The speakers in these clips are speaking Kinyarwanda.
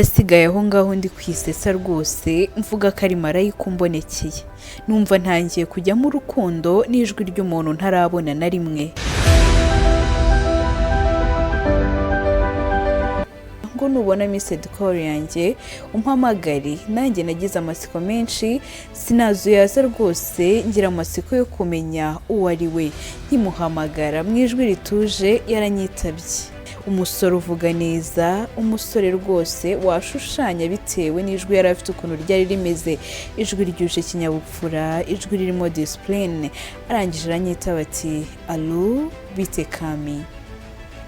Asigaye aho ngaho ndi kwisesa rwose mvuga ko ari marayika umbonekeye, numva ntangiye kujya mu rukundo n'ijwi ry'umuntu ntarabona na rimwe. Ngo nubona message call yanjye umpamagare, nanjye nagize amatsiko menshi sinazuyaza rwose, ngira amatsiko yo kumenya uwo ari we. Nkimuhamagara mu ijwi rituje yaranyitabye. Umusore uvuga neza, umusore rwose washushanya bitewe n'ijwi yari afite ukuntu ryari rimeze, ijwi ryuje kinyabupfura, ijwi ririmo discipline. Arangije aranyitaba ati allo bite Kami.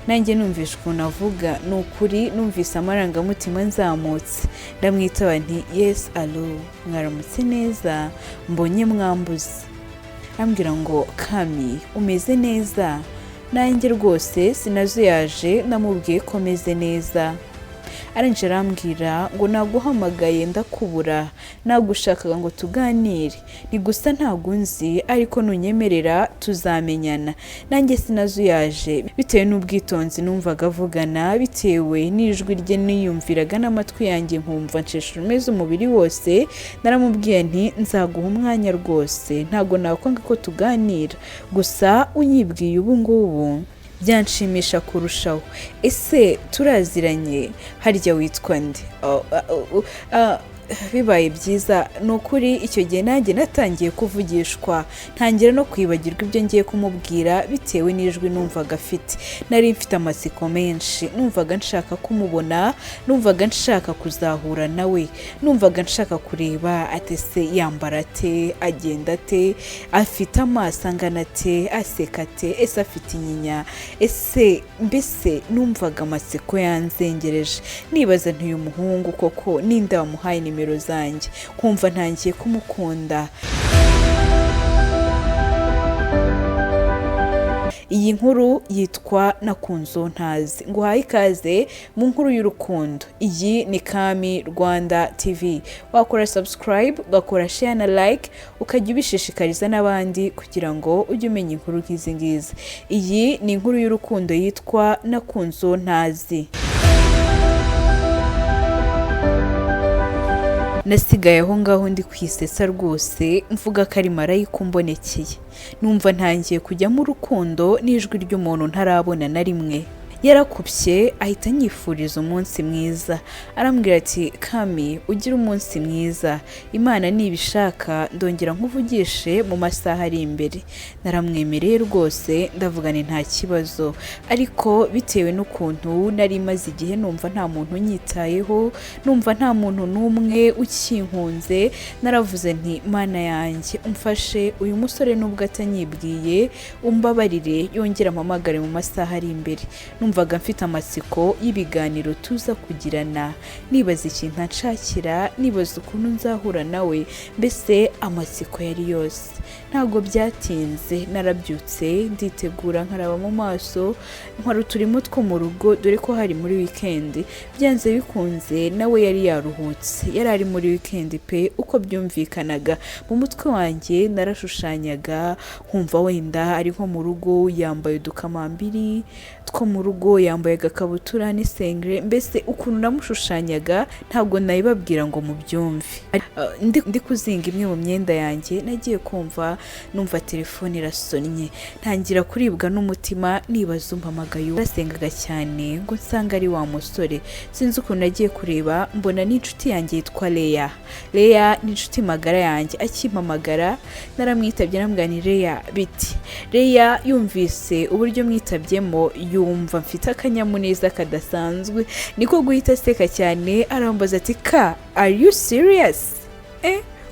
Nanjye numvise ukuntu avuga, ni ukuri numvise amarangamutima nzamutse. Ndamwitaba nti yes allo, mwaramutse neza, mbonye mwambuze. Ambwira ngo Kami umeze neza. Nanjye rwose sinazuyaje, namubwiye ko meze neza. Arangije arambwira ngo naguhamagaye ndakubura, nagushakaga ngo tuganire, ni gusa ntabwo nzi ariko nunyemerera tuzamenyana. Nanjye sinazuyaje bitewe n'ubwitonzi numvaga avugana, bitewe n'ijwi rye niyumviraga n'amatwi yanjye nkumva nsheshe umeze umubiri wose. Naramubwiye nti nzaguha umwanya rwose, ntabwo nakwanga ko tuganira, gusa unyibwiye ubu ngubu byanshimisha kurushaho. Ese turaziranye? Harya witwa nde? Bibaye byiza nukuri icyo gihe nanjye natangiye kuvugishwa, ntangira no kwibagirwa ibyo ngiye kumubwira bitewe n'ijwi numvaga afite. Nari mfite amatsiko menshi, numvaga nshaka kumubona, numvaga nshaka kuzahura nawe, numvaga nshaka kureba ate se yambara ate, agenda ate, afite amaso angana ate, aseka ate, ese afite inyinya, ese mbese numvaga amatsiko yanzengereje. Nibaza nti uyu muhungu koko ninde wamuhaye nimero zanjye, kumva ntangiye kumukunda. Iyi nkuru yitwa nakunze ntazi. Nguhaye ikaze mu nkuru y'urukundo. Iyi ni Kami Rwanda TV. Wakora subscribe, ugakora share na like, ukajya ubishishikariza n'abandi kugira ngo ujye umenya inkuru nk'izi ngizi. Iyi ni inkuru y'urukundo yitwa nakunze ntazi. Nasigaye aho ngaho ndi kwisesa rwose mvuga ko ari marayika umbonekeye, numva ntangiye kujya mu rukundo n'ijwi ry'umuntu ntarabona na rimwe. Yarakubye ahita anyifuriza umunsi mwiza, arambwira ati Kami ugira umunsi mwiza, Imana nibishaka ndongera nkuvugishe mu masaha ari imbere. Naramwemereye rwose, ndavuga ni nta kibazo, ariko bitewe n'ukuntu nari maze igihe numva nta muntu unyitayeho, numva nta muntu n'umwe ukinkunze, naravuze nti Mana yanjye umfashe, uyu musore nubwo atanyibwiye umbabarire, yongera ampamagare mu masaha ari imbere. Numvaga mfite amatsiko y'ibiganiro tuza kugirana, nibaza ikintu nshakira, nibaza ukuntu nzahura nawe, mbese amatsiko yari yose. Ntabwo byatinze, narabyutse nditegura nkaraba mu maso, nkora uturimo two mu rugo dore ko hari muri weekend. Byanze bikunze nawe yari yaruhutse, yari ari muri weekend pe, uko byumvikanaga mu mutwe wanjye narashushanyaga, nkumva wenda ari nko mu rugo yambaye udukamambiri two mu rugo, yambaye agakabutura n'isengre, mbese ukuntu namushushanyaga ntabwo nayibabwira ngo mubyumve. Ndi kuzinga imwe mu myenda yanjye, nagiye kumva numva telefone irasonnye, ntangira kuribwa n'umutima, nibaza umpamagaye. Nasengaga cyane ngo nsanga ari wa musore. Sinzi ukuntu nagiye kureba, mbona n'inshuti yanjye yitwa Leya. Leya ni inshuti magara yanjye. Akimpamagara naramwitabye, namubwira nti Leya biti. Leya yumvise uburyo mwitabyemo, yumva mfite akanyamuneza kadasanzwe, niko guhita aseka cyane, arambaza ati Ka, are you serious?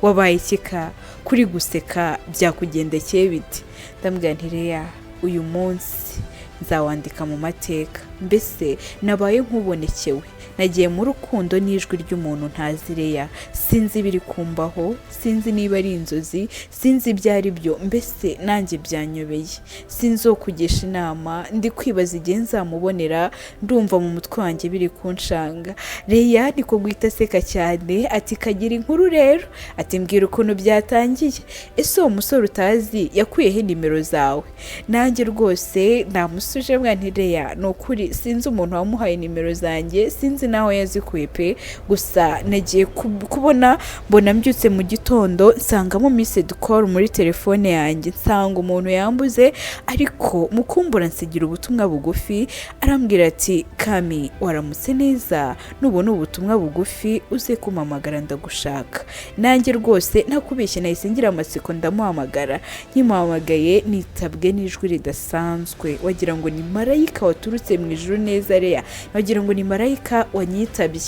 Wabaye iki Ka? Kuri guseka byakugendekeye biti? Ndamubwira nti Leya, uyu munsi nzawandika mu mateka, mbese nabaye nk'ubonekewe. Nagiye mu rukundo n'ijwi ry'umuntu ntazi Leya, sinzi ibiri kumbaho, sinzi niba ari inzozi, sinzi ibyo ari byo, mbese nanjye byanyobeye. Sinzi uwo kugisha inama, ndi kwibaza igihe nzamubonera, ndumva mu mutwe wanjye biri kunshanga. Leya niko guhita aseka cyane ati kagira inkuru rero, ati mbwira ukuntu byatangiye. Ese uwo musore utazi yakuyeho nimero zawe? Nanjye rwose namusuje mwana nti Leya, ni ukuri sinzi umuntu wamuhaye nimero zanjye, sinzi naho yazikuye pe, gusa nagiye kubona mbona mbyutse mu gitondo nsangamo message call muri telefone yanjye, nsanga umuntu yambuze, ariko mukumbura nsigira ubutumwa bugufi arambwira ati Kami waramutse neza, nubona ubutumwa bugufi uze kumamagara ndagushaka. Nanjye rwose ntakubeshye nahise ngira amatsiko ndamuhamagara. Nkimuhamagaye nitabwe n'ijwi ridasanzwe, wagira ngo ni marayika waturutse mu ijuru neza Leya, wagira ngo ni marayika wanyitabye.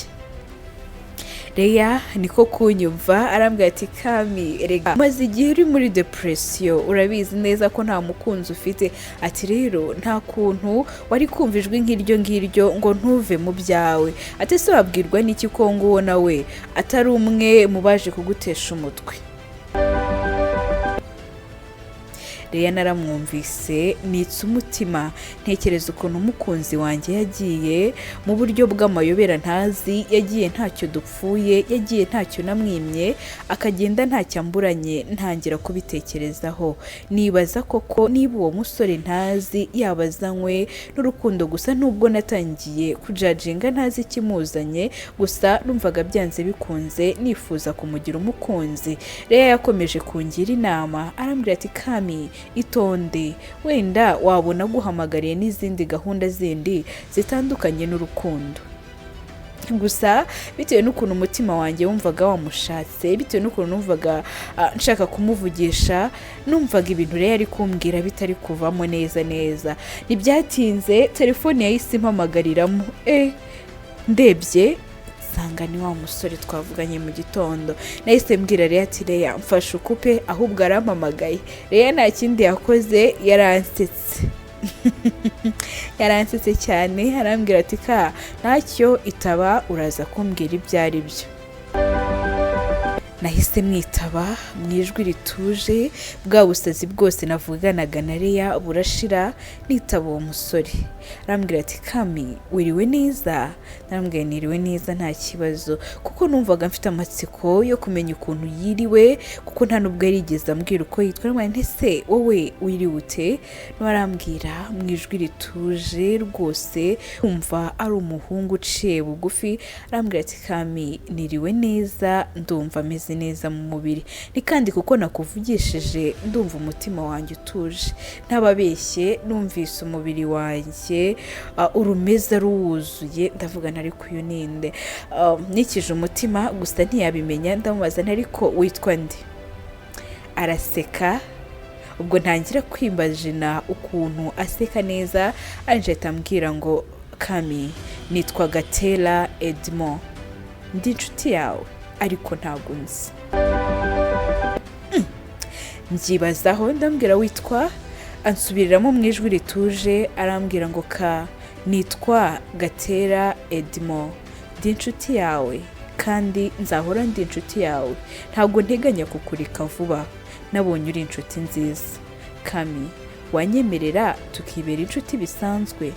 Leya niko kunyumva arambwira ati Kami rega maze igihe uri muri depression, urabizi neza ko nta mukunzi ufite, ati rero nta kuntu wari kumva ijwi nk'iryo ngiryo ngo ntuve mu byawe, ati se wabwirwa n'iki ko nguwo nawe atari umwe mu baje kugutesha umutwe. Leya naramwumvise nitse umutima, ntekereza ukuntu umukunzi wanjye yagiye mu buryo bw'amayobera ntazi, yagiye ntacyo dupfuye, yagiye ntacyo namwimye, akagenda ntacyo amburanye. Ntangira kubitekerezaho nibaza koko niba uwo musore ntazi yabazanywe n'urukundo gusa, nubwo natangiye kujajinga ntazi ikimuzanye, gusa numvaga byanze bikunze nifuza kumugira umukunzi. Leya yakomeje kungira inama arambwira ati Kami itonde, wenda wabona guhamagariye n'izindi gahunda zindi zitandukanye n'urukundo. Gusa bitewe n'ukuntu umutima wanjye wumvaga wamushatse, bitewe n'ukuntu numvaga nshaka kumuvugisha, numvaga ibintu rero ari kumbwira bitari kuvamo neza neza. Ntibyatinze telefone yahise impamagariramo, ndebye nsanga ni wa musore twavuganye mu gitondo. Nahise mbwira Leya ati Leya mfashe ukupe, ahubwo arampamagaye. Leya nta kindi yakoze, yaransetse yaransetse cyane arambwira ati Ka ntacyo itaba uraza kumbwira ibyo ari byo. Nahise mwitaba mu ijwi rituje, bwa busazi bwose navuganaga na Leya burashira. Nitaba uwo musore arambwira ati Kami wiriwe neza? Narambwira niriwe neza nta kibazo, kuko numvaga mfite amatsiko yo kumenya ukuntu yiriwe, kuko nta nubwo yarigeze ambwira uko yitwa. Narambwira nti se wowe wiriwe ute? Arambwira mu ijwi rituje rwose, kumva ari umuhungu uciye bugufi. Arambwira ati Kami niriwe neza, ndumva ameze neza mu mubiri, ni kandi kuko nakuvugishije ndumva umutima wanjye utuje. Ntababeshye numvise umubiri wanjye urumeza ruwuzuye, ndavuga ntari kuyo ninde. Nikije umutima gusa ntiyabimenya, ndamubaza ariko witwa nde? Araseka, ubwo ntangira kwibajina ukuntu aseka neza. Anje tambwira ngo Kami nitwa Gatera Edmond, ndi inshuti yawe ariko ntabwo nzi. Mbyibazaho ndambwira witwa? Ansubiriramo mu ijwi rituje arambwira ngo Ka nitwa Gatera Edmond, ndi inshuti yawe kandi nzahora ndi inshuti yawe, ntabwo nteganya kukureka vuba, nabonye uri inshuti nziza. Kami wanyemerera tukibera inshuti bisanzwe?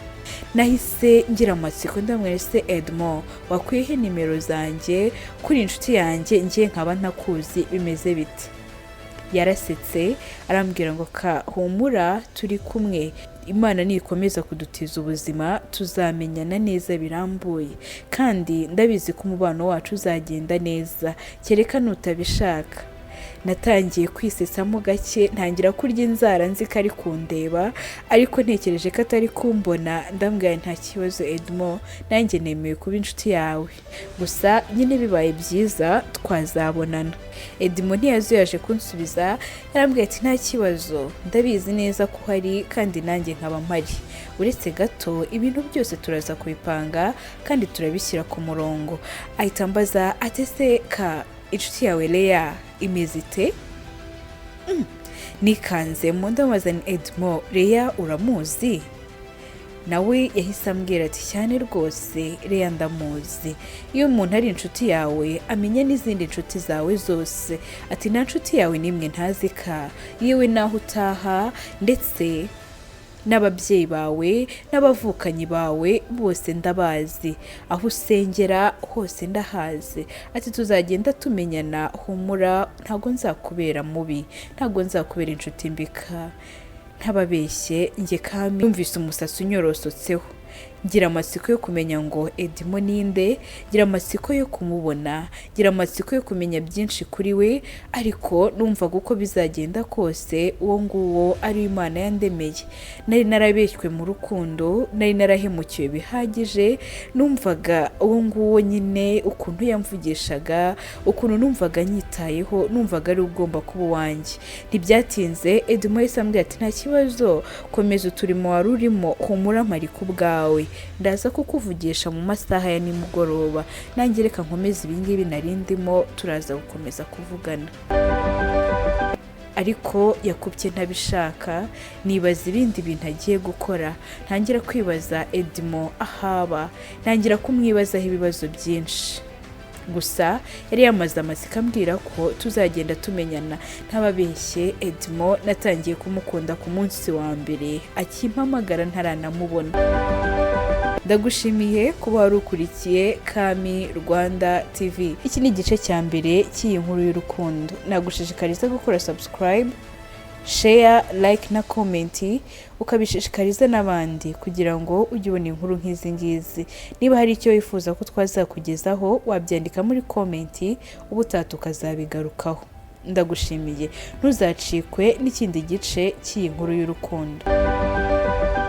Nahise ngira amatsiko ndamwira se Edmond wakwiye nimero zanjye kuri inshuti yanjye ngiye nkaba ntakuzi, bimeze bite? Yarasetse arambwira ngo Ka humura turi kumwe, Imana nikomeza kudutiza ubuzima tuzamenyana neza birambuye, kandi ndabizi ko umubano wacu uzagenda neza, kereka nutabishaka. Natangiye kwisesamo gake, ntangira kurya inzara nzi ko ari kundeba, ariko ntekereje ko atari kumbona. Ndambwira nta kibazo Edmond, nanjye nemeye kuba inshuti yawe, gusa nyine bibaye byiza twazabonana. Edmond ntiyazuyaje kunsubiza, yarambwira ati nta kibazo, ndabizi neza ko hari kandi nanjye nkaba mpari, uretse gato ibintu byose turaza kubipanga kandi turabishyira ku murongo. Ahita ambaza ati se Ka inshuti yawe Leya imeze ite? Nikanzemo ndamubaza ni Edmond Leya uramuzi? Nawe yahise ambwira ati cyane rwose Leya ndamuzi, iyo umuntu ari inshuti yawe amenya n'izindi inshuti zawe zose. Ati nta nshuti yawe nimwe ntazi Ka, yewe naho utaha ndetse n'ababyeyi bawe n'abavukanyi bawe bose ndabazi, aho usengera hose ndahazi. Ati tuzagenda tumenyana, humura ntago nzakubera mubi, ntago nzakubera inshuti mbika. Ntababeshye njye Kami numvise umusatsi unyorosotseho. ngira amatsiko yo kumenya ngo Edimo ninde, ngira amatsiko yo kumubona, ngira amatsiko yo kumenya byinshi kuri we, ariko numvaga uko bizagenda kose uwo nguwo ari Imana yandemeye. Nari narabeshywe mu rukundo, nari narahemukiwe bihagije, numvaga uwo nguwo nyine ukuntu yamvugishaga, ukuntu numvaga nyitayeho, numvaga ari ugomba kuba uwanjye. Ntibyatinze Edimo yahise ambwira ati nta kibazo, komeza uturimo wari urimo, humura mpari ku bwawe, ndaza kukuvugisha mu masaha ya nimugoroba, nanjye reka nkomeze ibingibi nari ndimo, turaza gukomeza kuvugana. Ariko yakubye ntabishaka, nibaza ibindi bintu agiye gukora, ntangira kwibaza Edimo ahaba, ntangira kumwibazaho ibibazo byinshi. Gusa yari yamaze amatsiko ambwira ko tuzagenda tumenyana. Ntababeshye, Edimo natangiye kumukunda ku munsi wa mbere akimpamagara ntaranamubona. Ndagushimiye kuba wari ukurikiye Kami Rwanda TV. Iki ni igice cya mbere cy'iyi nkuru y'urukundo. Nagushishikariza gukora subscribe, share, like na comment, ukabishishikariza n'abandi kugira ngo ujye ubona inkuru nk'izi ngizi. Niba hari icyo wifuza ko twazakugezaho, wabyandika muri comment, ubutaha tukazabigarukaho. Ndagushimiye, ntuzacikwe n'ikindi gice cy'iyi nkuru y'urukundo.